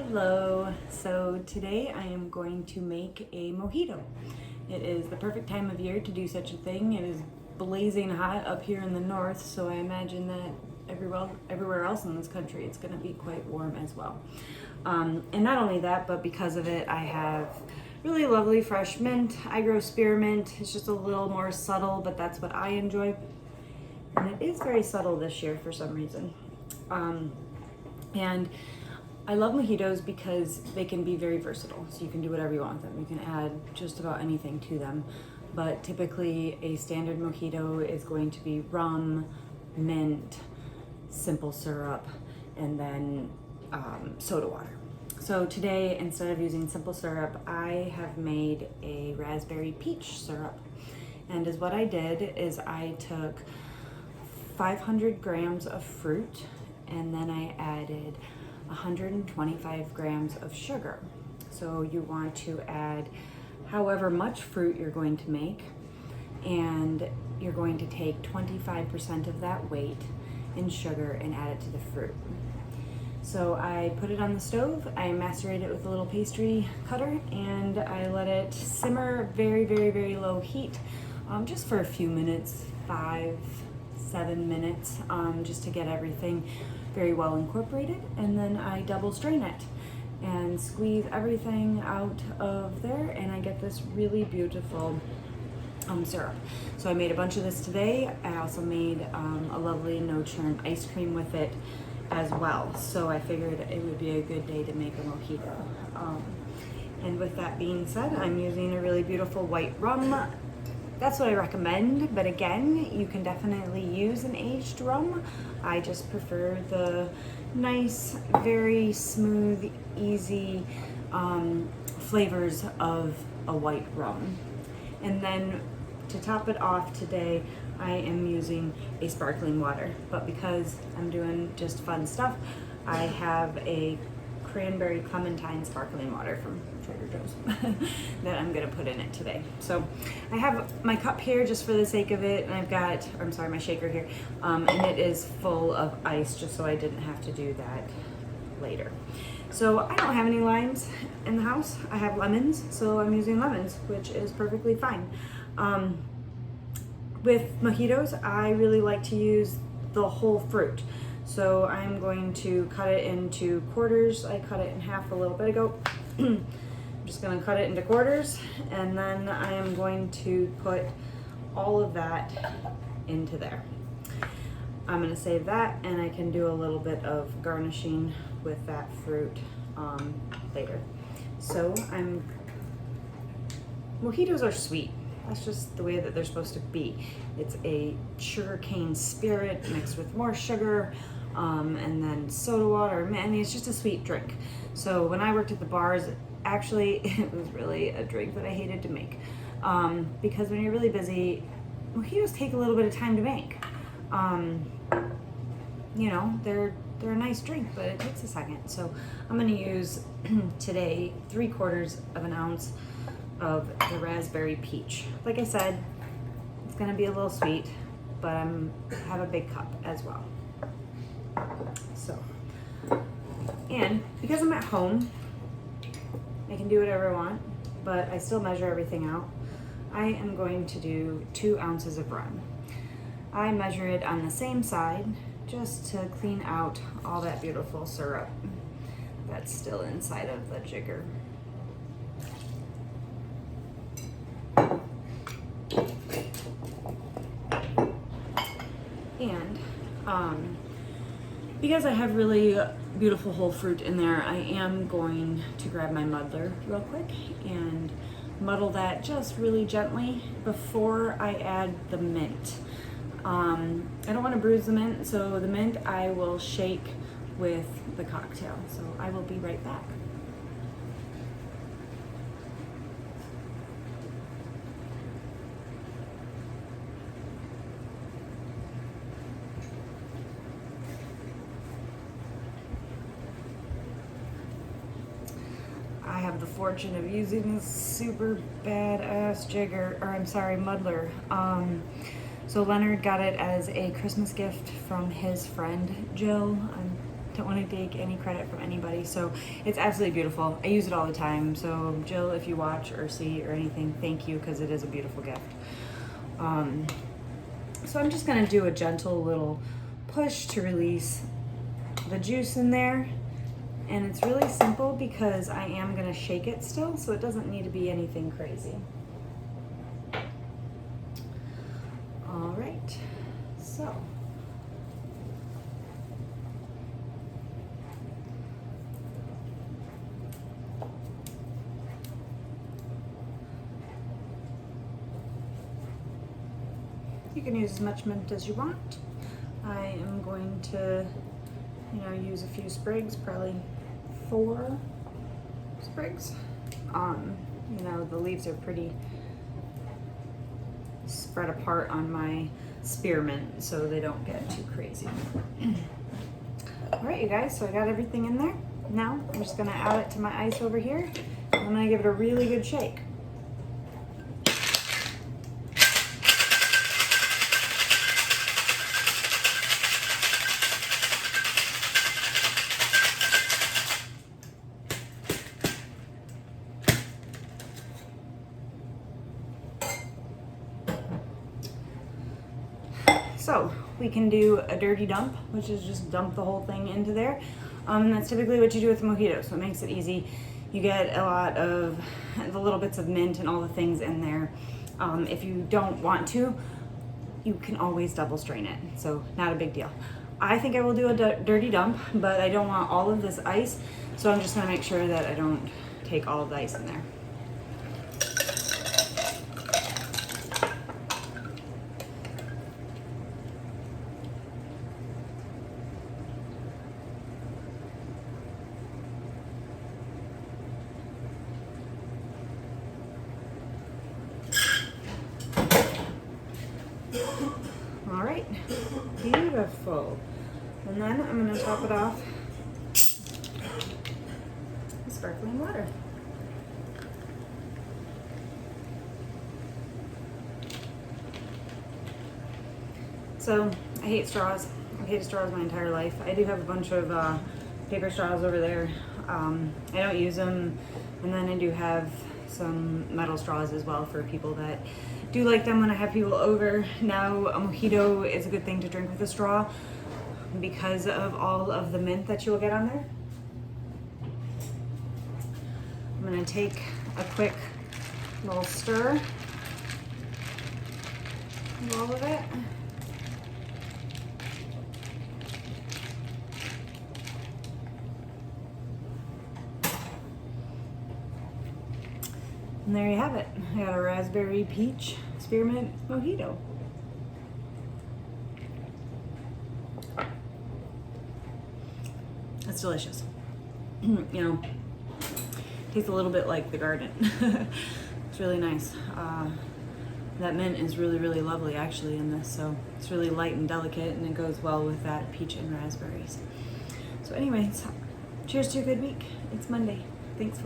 Hello. So today I am going to make a mojito. It is the perfect time of year to do such a thing. It is blazing hot up here in the north, so I imagine that everywhere else in this country it's going to be quite warm as well. And not only that, but because of it I have really lovely fresh mint. I grow spearmint. It's just a little more subtle, but that's what I enjoy. And it is very subtle this year for some reason. And I love mojitos because they can be very versatile. So you can do whatever you want with them. You can add just about anything to them. But typically a standard mojito is going to be rum, mint, simple syrup, and then soda water. So today, instead of using simple syrup, I have made a raspberry peach syrup. And what I did is I took 500 grams of fruit, and then I added 125 grams of sugar. So you want to add however much fruit you're going to make, and you're going to take 25% of that weight in sugar and add it to the fruit. So I put it on the stove, I macerate it with a little pastry cutter, and I let it simmer very, very, very low heat, just for a few minutes, 5-7 minutes, just to get everything very well incorporated. And then I double strain it and squeeze everything out of there, and I get this really beautiful syrup. So I made a bunch of this today. I also made a lovely no churn ice cream with it as well. So I figured it would be a good day to make a mojito. And with that being said, I'm using a really beautiful white rum. That's what I recommend, but again, you can definitely use an aged rum. I just prefer the nice, very smooth, easy flavors of a white rum. And then to top it off today, I am using a sparkling water, but because I'm doing just fun stuff, I have a cranberry clementine sparkling water from Trader Joe's that I'm gonna put in it today. So I have my cup here just for the sake of it, and I've got, my shaker here, and it is full of ice just so I didn't have to do that later. So I don't have any limes in the house. I have lemons, so I'm using lemons, which is perfectly fine. With mojitos, I really like to use the whole fruit. So I'm going to cut it into quarters. I cut it in half a little bit ago. I'm just gonna cut it into quarters, and then I am going to put all of that into there. I'm gonna save that, and I can do a little bit of garnishing with that fruit later. So mojitos are sweet. That's just the way that they're supposed to be. It's a sugarcane spirit mixed with more sugar, and then soda water. Man, it's just a sweet drink. So when I worked at the bars, actually, it was really a drink that I hated to make, because when you're really busy, mojitos take a little bit of time to make. You know, they're a nice drink, but it takes a second. So I'm gonna use today 3/4 of an ounce of the raspberry peach. Like I said, it's gonna be a little sweet, but I have a big cup as well. So, and because I'm at home, I can do whatever I want, but I still measure everything out. I am going to do 2 ounces of rum. I measure it on the same side just to clean out all that beautiful syrup that's still inside of the jigger. And because I have really beautiful whole fruit in there, I am going to grab my muddler real quick and muddle that just really gently before I add the mint. I don't want to bruise the mint, so the mint I will shake with the cocktail. So I will be right back. I have the fortune of using this super badass muddler. So Leonard got it as a Christmas gift from his friend Jill. I'm don't want to take any credit from anybody. So it's absolutely beautiful. I use it all the time. So Jill, if you watch or see or anything, thank you, because it is a beautiful gift. So I'm just gonna do a gentle little push to release the juice in there. And it's really simple because I am gonna shake it still, so it doesn't need to be anything crazy. All right, so. You can use as much mint as you want. I am going to, use a few sprigs, probably 4 sprigs. The leaves are pretty spread apart on my spearmint, so they don't get too crazy. All right, you guys, so I got everything in there. Now I'm just gonna add it to my ice over here. I'm gonna give it a really good shake. So we can do a dirty dump, which is just dump the whole thing into there. That's typically what you do with the mojito, so it makes it easy. You get a lot of the little bits of mint and all the things in there. If you don't want to, you can always double strain it, so not a big deal. I think I will do a dirty dump, but I don't want all of this ice, so I'm just gonna make sure that I don't take all of the ice in there. All right, beautiful. And then I'm gonna top it off with sparkling water. So I hate straws. I've hated straws my entire life. I do have a bunch of paper straws over there. I don't use them. And then I do have some metal straws as well for people that do like them when I have people over. Now a mojito is a good thing to drink with a straw because of all of the mint that you will get on there. I'm gonna take a quick little stir of all of it. And there you have it. I got a raspberry peach spearmint mojito. It's delicious. Tastes a little bit like the garden. It's really nice. That mint is really, really lovely actually in this. So it's really light and delicate, and it goes well with that peach and raspberries. So anyways, cheers to a good week. It's Monday. Thanks for